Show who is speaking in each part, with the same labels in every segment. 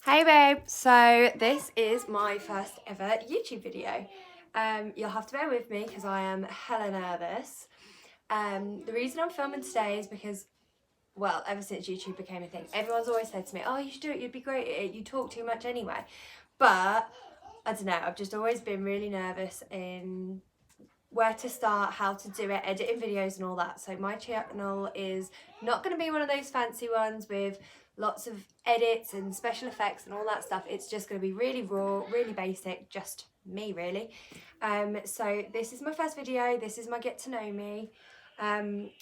Speaker 1: Hey babe, so this is my first ever YouTube video. You'll have to bear with me because I am hella nervous. The reason I'm filming today is because, well, ever since YouTube became a thing, everyone's always said to me, oh, you should do it, you'd be great at it, you talk too much anyway. But, I don't know, I've just always been really nervous in where to start, how to do it, editing videos and all that. So my channel is not going to be one of those fancy ones with lots of edits and special effects and all that stuff. It's just going to be really raw, really basic, just me really. So this is my first video. This is my get to know me.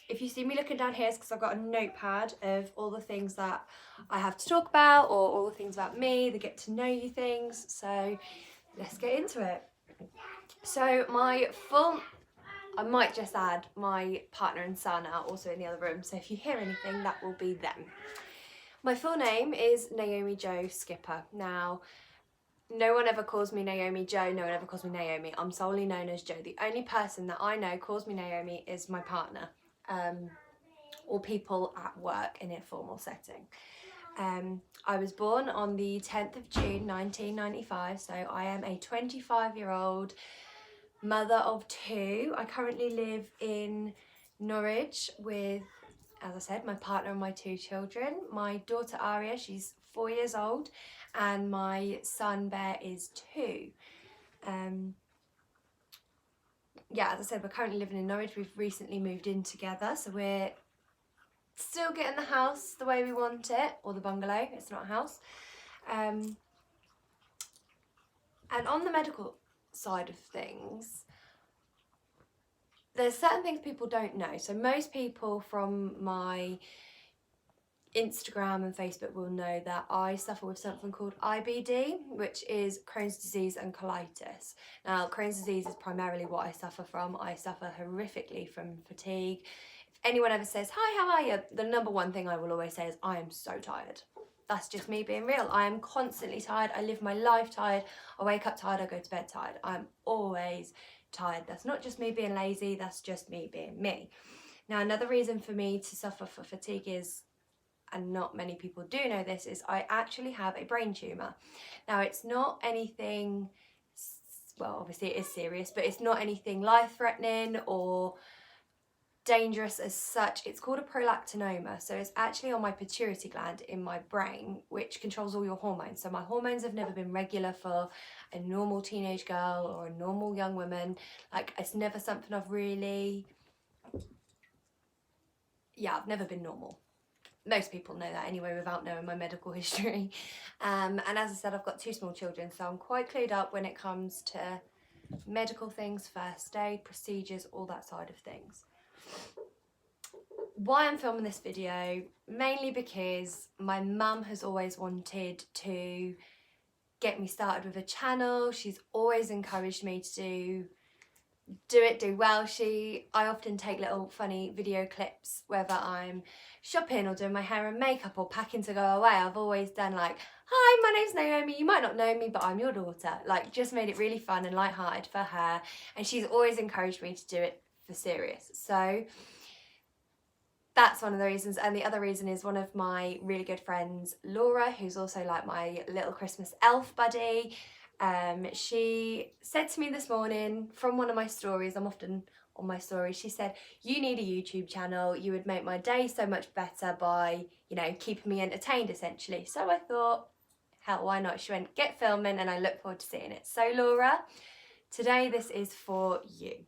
Speaker 1: If you see me looking down here, it's because I've got a notepad of all the things that I have to talk about, or all the things about me, the get to know you things. So let's get into it. So I might just add, my partner and son are also in the other room, so if you hear anything, that will be them. My full name is Naomi-jo Skipper. Now, no one ever calls me Naomi-jo, no one ever calls me Naomi. I'm solely known as Jo. The only person that I know calls me Naomi is my partner, or people at work in a formal setting. I was born on the 10th of June 1995, so I am a 25-year-old mother of two. I currently live in Norwich with, as I said, my partner and my two children. My daughter Aria, she's 4 years old, and my son Bear is 2. Yeah, as I said, we're currently living in Norwich. We've recently moved in together, so we're still getting the house the way we want it, or the bungalow. It's not a house. And on the medical side of things, there's certain things people don't know. So most people from my Instagram and Facebook will know that I suffer with something called IBD, which is Crohn's disease and colitis. Now, Crohn's disease is primarily what I suffer from. I suffer horrifically from fatigue. If anyone ever says, hi, how are you? The number one thing I will always say is, I am so tired. That's just me being real. I am constantly tired. I live my life tired. I wake up tired. I go to bed tired. I'm always tired. That's not just me being lazy. That's just me being me. Now, another reason for me to suffer for fatigue is, and not many people do know this, is I actually have a brain tumour. Now, it's not anything, well, obviously it is serious, but it's not anything life-threatening or dangerous as such. It's called a prolactinoma. So it's actually on my pituitary gland in my brain, which controls all your hormones. So my hormones have never been regular for a normal teenage girl or a normal young woman. Like, it's never something I've really, I've never been normal. Most people know that anyway without knowing my medical history. And as I said, I've got 2 small children, so I'm quite clued up when it comes to medical things, first aid, procedures, all that side of things. Why I'm filming this video, mainly because my mum has always wanted to get me started with a channel. She's always encouraged me to do well. I often take little funny video clips, whether I'm shopping or doing my hair and makeup or packing to go away. I've always done like, hi, my name's Naomi, you might not know me, but I'm your daughter. Like, just made it really fun and lighthearted for her, and she's always encouraged me to do it for serious. So that's one of the reasons. And the other reason is one of my really good friends, Laura, who's also like my little Christmas elf buddy. She said to me this morning from one of my stories, I'm often on my stories, she said, you need a YouTube channel, you would make my day so much better by, you know, keeping me entertained essentially. So I thought, hell, why not? She went, get filming, and I look forward to seeing it. So Laura, today this is for you.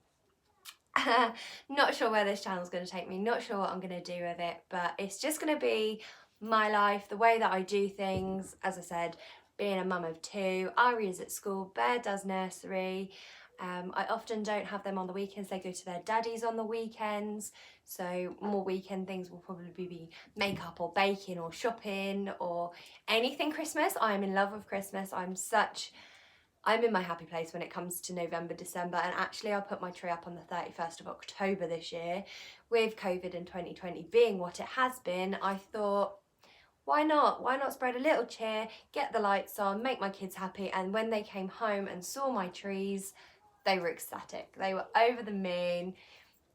Speaker 1: Not sure where this channel's going to take me, not sure what I'm going to do with it, but it's just going to be my life, the way that I do things. As I said, being a mum of 2, Ari's at school, Bear does nursery. I often don't have them on the weekends, they go to their daddies on the weekends, so more weekend things will probably be makeup or baking or shopping or anything Christmas. I'm in love with Christmas. I'm in my happy place when it comes to November, December, and actually I put my tree up on the 31st of October this year. With COVID in 2020 being what it has been, I thought, why not? Why not spread a little cheer, get the lights on, make my kids happy? And when they came home and saw my trees, they were ecstatic. They were over the moon.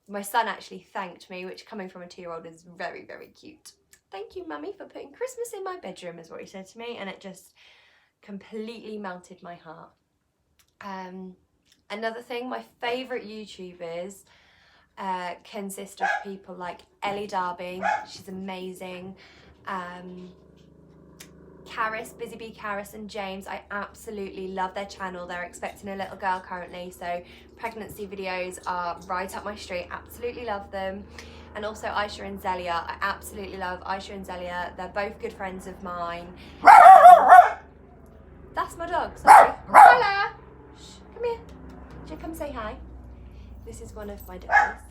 Speaker 1: My son actually thanked me, which coming from a 2-year-old is very, very cute. thank you, Mummy, for putting Christmas in my bedroom, is what he said to me, and it just completely melted my heart. Another thing, my favourite YouTubers consist of people like Ellie Darby, she's amazing, Caris, Busy Bee Caris and James, I absolutely love their channel. They're expecting a little girl currently, so pregnancy videos are right up my street, absolutely love them. And also Aisha and Zelia, I absolutely love Aisha and Zelia, they're both good friends of mine. That's my dog, sorry. Hola! Shh, come here. Should you come say hi? This is one of my dogs.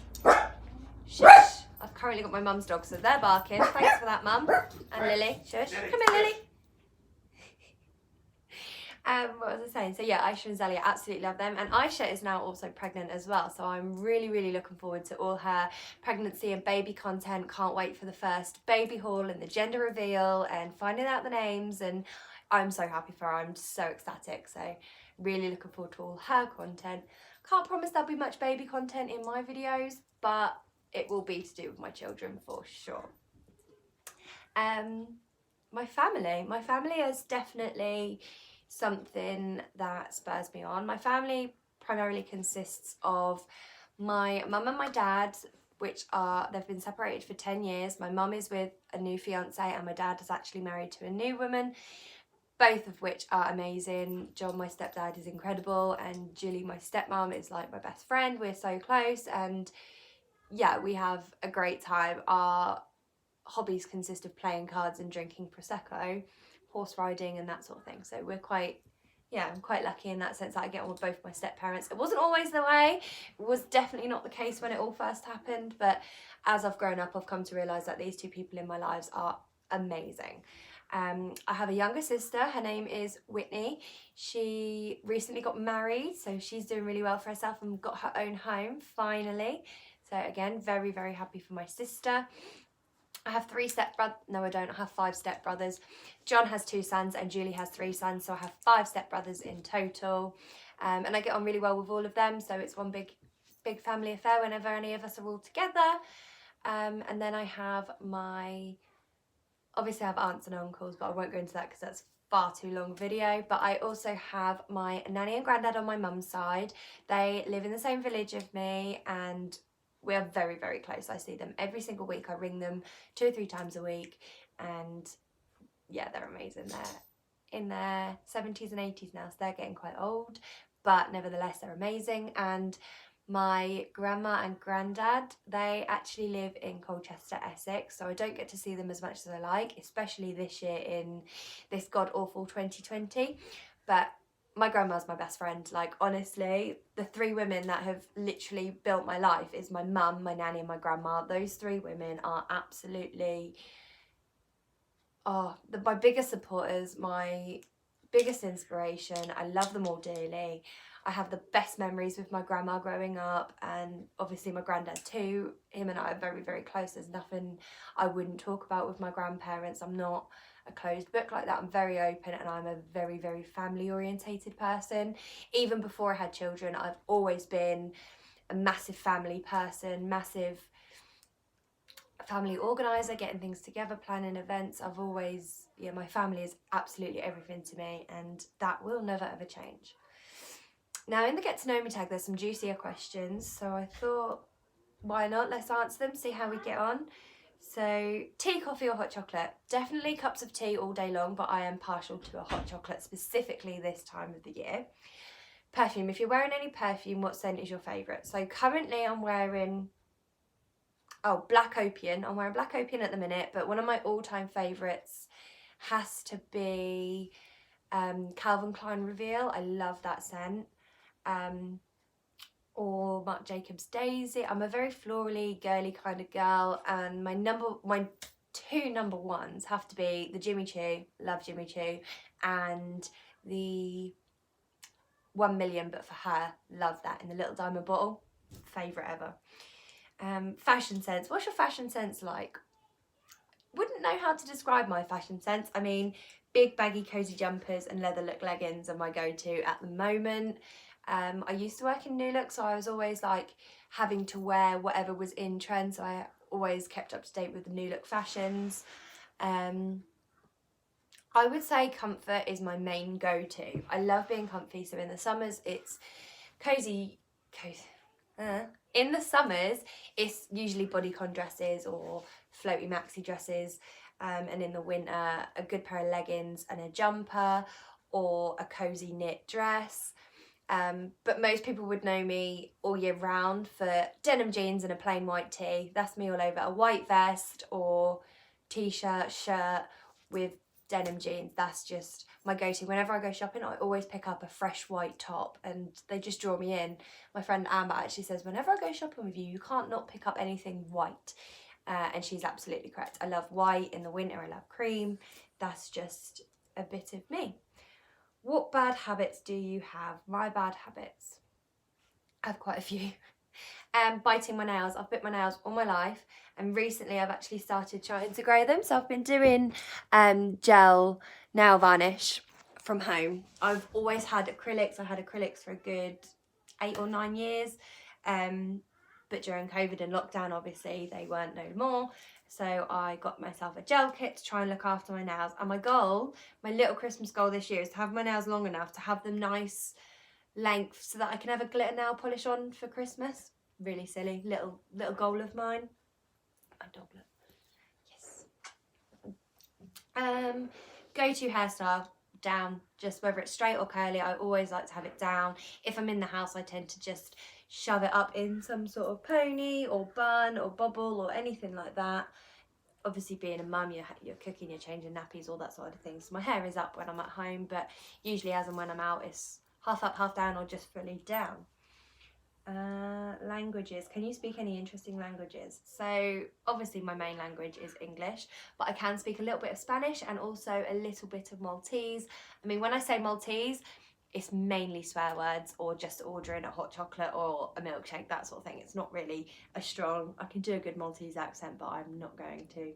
Speaker 1: Shush! I've currently got my mum's dog, so they're barking. Thanks for that, Mum. And Lily. Shush. Come here, Lily. What was I saying? So yeah, Aisha and Zelia, absolutely love them. And Aisha is now also pregnant as well. So I'm really, really looking forward to all her pregnancy and baby content. Can't wait for the first baby haul and the gender reveal and finding out the names. And I'm so happy for her. I'm just so ecstatic. So really looking forward to all her content. Can't promise there'll be much baby content in my videos, but it will be to do with my children for sure. My family is definitely something that spurs me on. My family primarily consists of my mum and my dad, they've been separated for 10 years. My mum is with a new fiance and my dad is actually married to a new woman, both of which are amazing. John, my stepdad, is incredible, and Julie, my stepmom, is like my best friend. We're so close, and yeah, we have a great time. Our hobbies consist of playing cards and drinking Prosecco, horse riding and that sort of thing. So I'm quite lucky in that sense that I get on with both my step parents. It wasn't always the way. It was definitely not the case when it all first happened, but as I've grown up, I've come to realise that these two people in my lives are amazing. I have a younger sister, her name is Whitney. She recently got married, so she's doing really well for herself and got her own home, finally. So again, very, very happy for my sister. I have 3 stepbrothers. No, I don't. I have 5 stepbrothers. John has 2 sons and Julie has 3 sons, so I have 5 stepbrothers in total. And I get on really well with all of them, so it's one big family affair whenever any of us are all together. And then I have obviously I have aunts and uncles, but I won't go into that because that's far too long video. But I also have my nanny and granddad on my mum's side. They live in the same village as me and we are very, very close. I see them every single week. I ring them 2 or 3 times a week, and yeah, they're amazing. They're in their 70s and 80s now, so they're getting quite old, but nevertheless, they're amazing. And my grandma and granddad, they actually live in Colchester, Essex, so I don't get to see them as much as I like, especially this year in this god-awful 2020. But my grandma's my best friend. Like, honestly, the 3 women that have literally built my life is my mum, my nanny and my grandma. Those 3 women are absolutely, my biggest supporters, my biggest inspiration. I love them all dearly. I have the best memories with my grandma growing up, and obviously my granddad too. Him and I are very, very close. There's nothing I wouldn't talk about with my grandparents. I'm not a closed book like that. I'm very open, and I'm a very, very family orientated person. Even before I had children, I've always been a massive family person, massive family organizer, getting things together, planning events. I've always, my family is absolutely everything to me, and that will never ever change. Now, in the Get to Know Me tag, there's some juicier questions, so I thought, why not? Let's answer them, see how we get on. So, tea, coffee or hot chocolate? Definitely cups of tea all day long, but I am partial to a hot chocolate, specifically this time of the year. Perfume. If you're wearing any perfume, what scent is your favourite? So currently I'm wearing, Black Opium. I'm wearing Black Opium at the minute, but one of my all-time favourites has to be Calvin Klein Reveal. I love that scent. Or Marc Jacobs Daisy. I'm a very florally, girly kind of girl, and my 2 number ones have to be the Jimmy Choo, love Jimmy Choo, and the 1 Million but for her, love that, in the little diamond bottle, favourite ever. Fashion sense. What's your fashion sense like? Wouldn't know how to describe my fashion sense. I mean, big baggy cozy jumpers and leather look leggings are my go-to at the moment. I used to work in New Look, so I was always like having to wear whatever was in trend, so I always kept up to date with the New Look fashions. I would say comfort is my main go-to. I love being comfy, so in the summers it's cozy. In the summers it's usually bodycon dresses or floaty maxi dresses, and in the winter a good pair of leggings and a jumper or a cozy knit dress. But most people would know me all year round for denim jeans and a plain white tee. That's me all over. A white vest or t-shirt, shirt with denim jeans. That's just my go-to. Whenever I go shopping, I always pick up a fresh white top and they just draw me in. My friend Amber actually says, whenever I go shopping with you, you can't not pick up anything white. And she's absolutely correct. I love white in the winter. I love cream. That's just a bit of me. What bad habits do you have? My bad habits, I have quite a few. Biting my nails. I've bit my nails all my life, and recently I've actually started trying to grow them. So I've been doing gel nail varnish from home. I've always had acrylics. I had acrylics for a good 8 or 9 years, but during COVID and lockdown, obviously they weren't no more. So I got myself a gel kit to try and look after my nails. And my goal, my little Christmas goal this year, is to have my nails long enough to have them nice length so that I can have a glitter nail polish on for Christmas. Really silly, little goal of mine. My doglet. Yes. Go-to hairstyle, down. Just whether it's straight or curly, I always like to have it down. If I'm in the house, I tend to just shove it up in some sort of pony or bun or bobble or anything like that. Obviously being a mum, you're cooking, you're changing nappies, all that sort of things. So my hair is up when I'm at home, but usually as and when I'm out, it's half up, half down, or just fully down. Languages. Can you speak any interesting languages? So obviously my main language is English, but I can speak a little bit of Spanish and also a little bit of Maltese. I mean, when I say Maltese, it's mainly swear words or just ordering a hot chocolate or a milkshake, that sort of thing. It's not really a strong, I can do a good Maltese accent, but I'm not going to.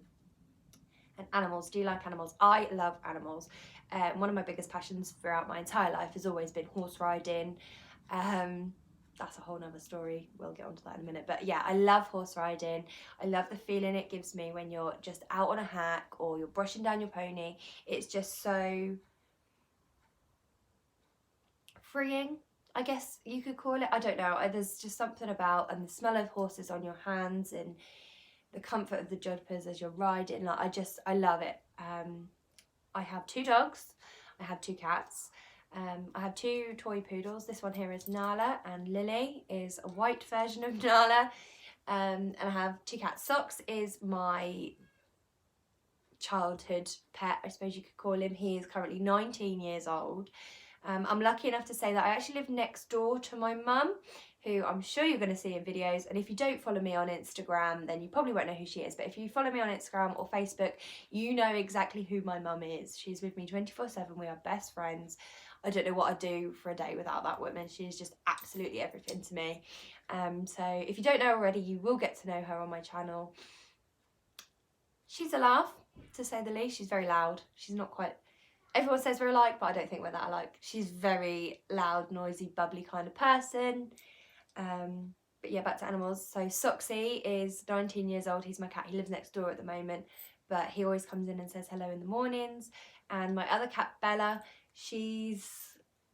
Speaker 1: And animals, do you like animals? I love animals. One of my biggest passions throughout my entire life has always been horse riding. That's a whole nother story, we'll get onto that in a minute, but yeah, I love horse riding. I love the feeling it gives me when you're just out on a hack or you're brushing down your pony. It's just so freeing, I guess you could call it. I don't know, there's just something about, and the smell of horses on your hands and the comfort of the jodhpurs as you're riding, like I love it. I have 2 dogs, I have 2 cats. I have 2 toy poodles. This one here is Nala, and Lily is a white version of Nala. And I have 2 cats. Socks is my childhood pet, I suppose you could call him. He is currently 19 years old. I'm lucky enough to say that I actually live next door to my mum, who I'm sure you're going to see in videos. And if you don't follow me on Instagram, then you probably won't know who she is. But if you follow me on Instagram or Facebook, you know exactly who my mum is. She's with me 24/7. We are best friends. I don't know what I'd do for a day without that woman. She is just absolutely everything to me. So if you don't know already, you will get to know her on my channel. She's a laugh, to say the least. She's very loud. She's not quite... Everyone says we're alike, but I don't think we're that alike. She's very loud, noisy, bubbly kind of person. But yeah, back to animals. So Soxy is 19 years old. He's my cat. He lives next door at the moment, but he always comes in and says hello in the mornings. And my other cat, Bella, she's...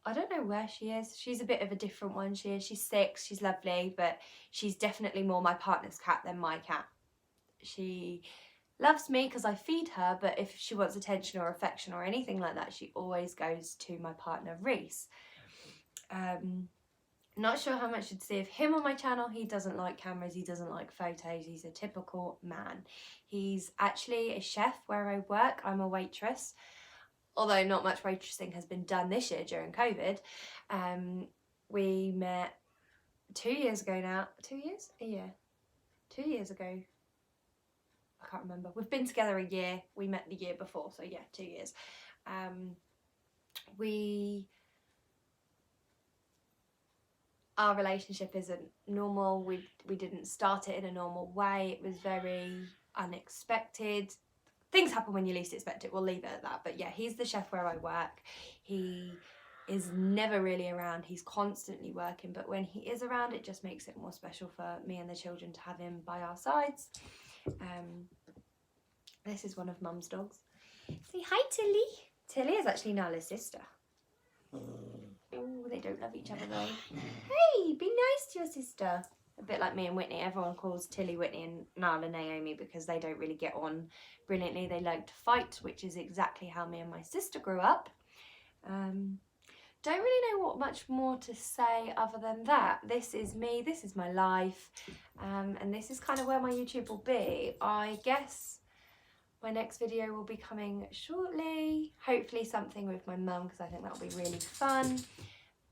Speaker 1: I don't know where she is. She's a bit of a different one. She's 6. She's lovely, but she's definitely more my partner's cat than my cat. She loves me because I feed her, but if she wants attention or affection or anything like that, she always goes to my partner Reese. Not sure how much you'd see of him on my channel. He doesn't like cameras, he doesn't like photos, he's a typical man. He's actually a chef where I work. I'm a waitress, although not much waitressing has been done this year during COVID. We met 2 years ago now. 2 years? A year? 2 years ago. I can't remember. We've been together a year. We met the year before, so yeah, 2 years. Our relationship isn't normal. We didn't start it in a normal way. It was very unexpected. Things happen when you least expect it. We'll leave it at that. But yeah, he's the chef where I work. He is never really around. He's constantly working, but when he is around, it just makes it more special for me and the children to have him by our sides. This is one of Mum's dogs. Say hi, Tilly. Tilly is actually Nala's sister. Oh, they don't love each other though. Hey, be nice to your sister. A bit like me and Whitney. Everyone calls Tilly Whitney and Nala Naomi because they don't really get on brilliantly. They like to fight, which is exactly how me and my sister grew up. Don't really know what much more to say other than that. This is me, this is my life, and this is kind of where my YouTube will be. I guess my next video will be coming shortly. Hopefully something with my mum, because I think that'll be really fun.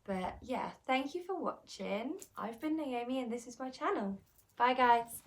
Speaker 1: But yeah, thank you for watching. I've been Naomi and this is my channel. Bye guys.